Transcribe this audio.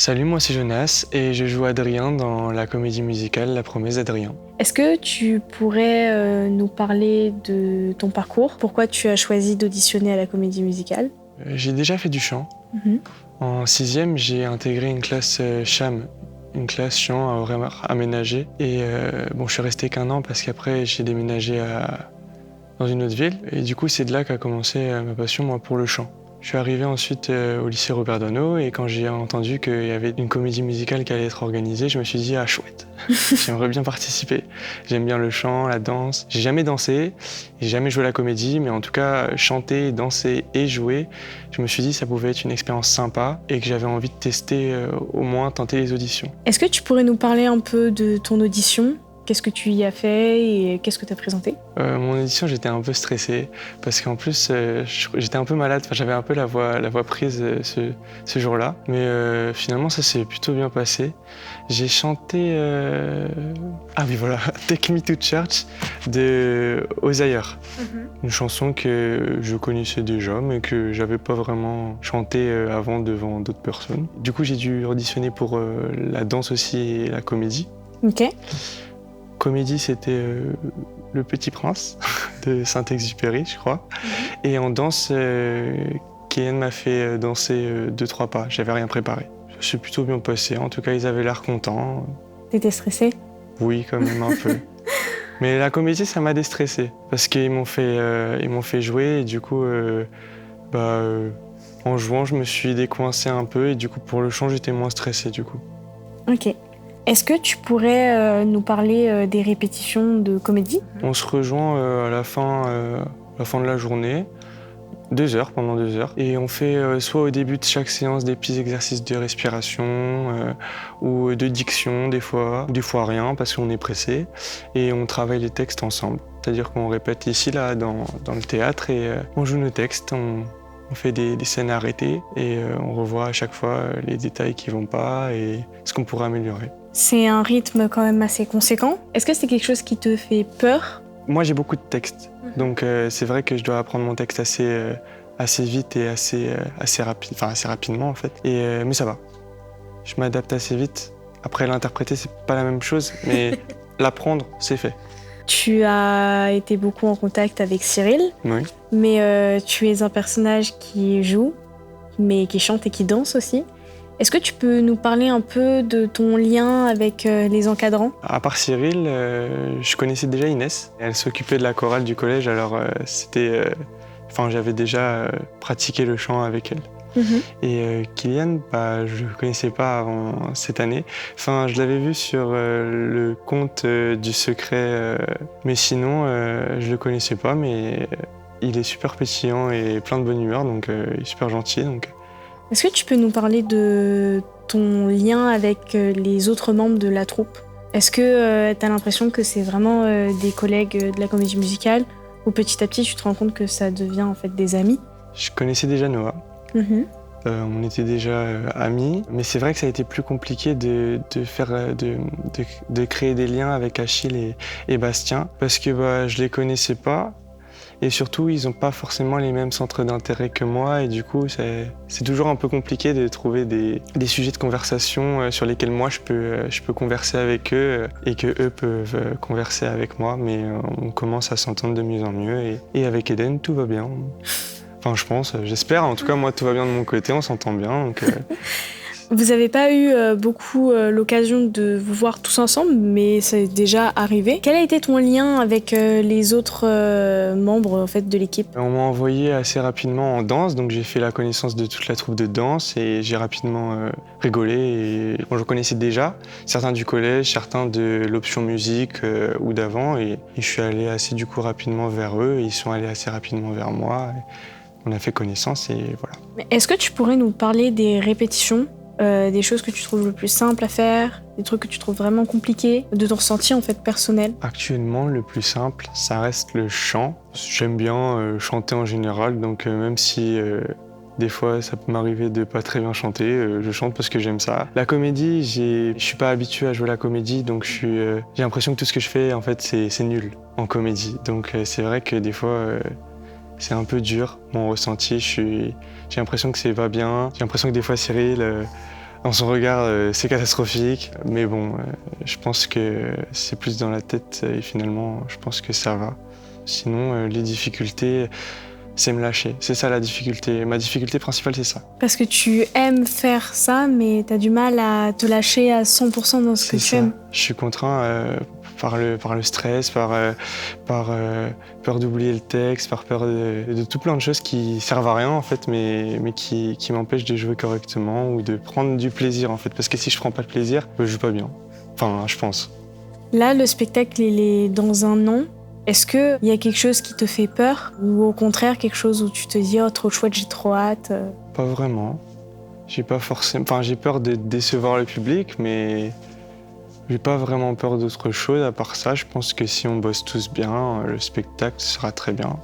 Salut, moi c'est Jonas et je joue Adrien dans la comédie musicale La Promesse d'Adrien. Est-ce que tu pourrais nous parler de ton parcours? Pourquoi tu as choisi d'auditionner à la comédie musicale? J'ai déjà fait du chant. En sixième, j'ai intégré une classe CHAM, une classe chant à horaire aménagé. Et je suis resté qu'1 an parce qu'après j'ai déménagé dans une autre ville. Et du coup, c'est de là qu'a commencé ma passion moi, pour le chant. Je suis arrivé ensuite au lycée Robert Doisneau et quand j'ai entendu qu'il y avait une comédie musicale qui allait être organisée, je me suis dit « Ah chouette, j'aimerais bien participer ». J'aime bien le chant, la danse. J'ai jamais dansé, j'ai jamais joué à la comédie, mais en tout cas chanter, danser et jouer, je me suis dit que ça pouvait être une expérience sympa et que j'avais envie de tester, au moins tenter les auditions. Est-ce que tu pourrais nous parler un peu de ton audition? Qu'est-ce que tu y as fait et qu'est-ce que tu as présenté? Mon audition, j'étais un peu stressé parce qu'en plus, j'étais un peu malade. Enfin, j'avais un peu la voix prise ce jour-là. Mais finalement, ça s'est plutôt bien passé. J'ai chanté... Ah oui, voilà, Take Me to Church de Ozaïr. Une chanson que je connaissais déjà, mais que j'avais pas vraiment chanté avant devant d'autres personnes. Du coup, j'ai dû auditionner pour la danse aussi et la comédie. Ok. Comédie, c'était Le Petit Prince de Saint-Exupéry, je crois. Et en danse, Kéane m'a fait danser 2-3 pas. J'avais rien préparé. Ça s'est plutôt bien passé. En tout cas, ils avaient l'air contents. T'étais stressée? Oui, quand même un peu. Mais la comédie, ça m'a déstressé parce qu'ils m'ont fait jouer et du coup, en jouant, je me suis décoincé un peu et du coup, pour le chant, j'étais moins stressé du coup. Ok. Est-ce que tu pourrais nous parler des répétitions de comédie? On se rejoint à la fin de la journée, 2 heures, pendant 2 heures. Et on fait soit au début de chaque séance des petits exercices de respiration ou de diction des fois rien parce qu'on est pressé. Et on travaille les textes ensemble. C'est-à-dire qu'on répète ici, là, dans le théâtre et on joue nos textes. On fait des scènes arrêtées et on revoit à chaque fois les détails qui vont pas et ce qu'on pourrait améliorer. C'est un rythme quand même assez conséquent. Est-ce que c'est quelque chose qui te fait peur? Moi, j'ai beaucoup de textes, donc c'est vrai que je dois apprendre mon texte assez vite et assez rapidement en fait. Mais ça va, je m'adapte assez vite. Après, l'interpréter, c'est pas la même chose, mais l'apprendre, c'est fait. Tu as été beaucoup en contact avec Cyril, Oui. mais tu es un personnage qui joue, mais qui chante et qui danse aussi. Est-ce que tu peux nous parler un peu de ton lien avec les encadrants? À part Cyril, je connaissais déjà Inès. Elle s'occupait de la chorale du collège, alors j'avais déjà pratiqué le chant avec elle. Et Kylian, je le connaissais pas avant cette année. Enfin, je l'avais vu sur le compte du secret, mais sinon, je le connaissais pas, mais il est super pétillant et plein de bonne humeur, donc il est super gentil. Donc. Est-ce que tu peux nous parler de ton lien avec les autres membres de la troupe? Est-ce que tu as l'impression que c'est vraiment des collègues de la comédie musicale ou petit à petit tu te rends compte que ça devient en fait des amis? Je connaissais déjà Noah. On était déjà amis, mais c'est vrai que ça a été plus compliqué de créer des liens avec Achille et Bastien parce que je les connaissais pas. Et surtout, ils n'ont pas forcément les mêmes centres d'intérêt que moi et du coup, c'est toujours un peu compliqué de trouver des sujets de conversation sur lesquels moi je peux converser avec eux et que eux peuvent converser avec moi. Mais on commence à s'entendre de mieux en mieux et avec Eden, tout va bien. Enfin, je pense, j'espère. En tout cas, moi, tout va bien de mon côté, on s'entend bien. Donc, Vous n'avez pas eu beaucoup l'occasion de vous voir tous ensemble, mais c'est déjà arrivé. Quel a été ton lien avec les autres membres en fait, de l'équipe? On m'a envoyé assez rapidement en danse, donc j'ai fait la connaissance de toute la troupe de danse et j'ai rapidement rigolé. Et... je connaissais déjà certains du collège, certains de l'option musique ou d'avant, et je suis allé assez du coup rapidement vers eux, et ils sont allés assez rapidement vers moi. On a fait connaissance et voilà. Est-ce que tu pourrais nous parler des répétitions? Des choses que tu trouves le plus simple à faire, des trucs que tu trouves vraiment compliqués, de ton ressenti en fait personnel? Actuellement, le plus simple, ça reste le chant. J'aime bien chanter en général, donc même si des fois ça peut m'arriver de pas très bien chanter, je chante parce que j'aime ça. La comédie, je suis pas habitué à jouer la comédie, donc j'ai l'impression que tout ce que je fais en fait c'est nul en comédie. Donc c'est vrai que des fois c'est un peu dur, mon ressenti. J'ai l'impression que c'est pas bien. J'ai l'impression que des fois Cyril Dans son regard, c'est catastrophique. Mais bon, je pense que c'est plus dans la tête et finalement, je pense que ça va. Sinon, les difficultés, c'est me lâcher. C'est ça la difficulté. Ma difficulté principale, c'est ça. Parce que tu aimes faire ça, mais t'as du mal à te lâcher à 100% dans ce que tu aimes. Je suis contraint par le stress, par peur d'oublier le texte, par peur de tout plein de choses qui servent à rien en fait, mais qui m'empêchent de jouer correctement ou de prendre du plaisir en fait. Parce que si je prends pas de plaisir, je joue pas bien. Enfin, je pense. Là, le spectacle, il est dans un an. Est-ce qu'il y a quelque chose qui te fait peur ou au contraire quelque chose où tu te dis « Oh, trop chouette, j'ai trop hâte ». Pas vraiment. J'ai pas forcément... Enfin, j'ai peur de décevoir le public, mais j'ai pas vraiment peur d'autre chose à part ça. Je pense que si on bosse tous bien, le spectacle sera très bien.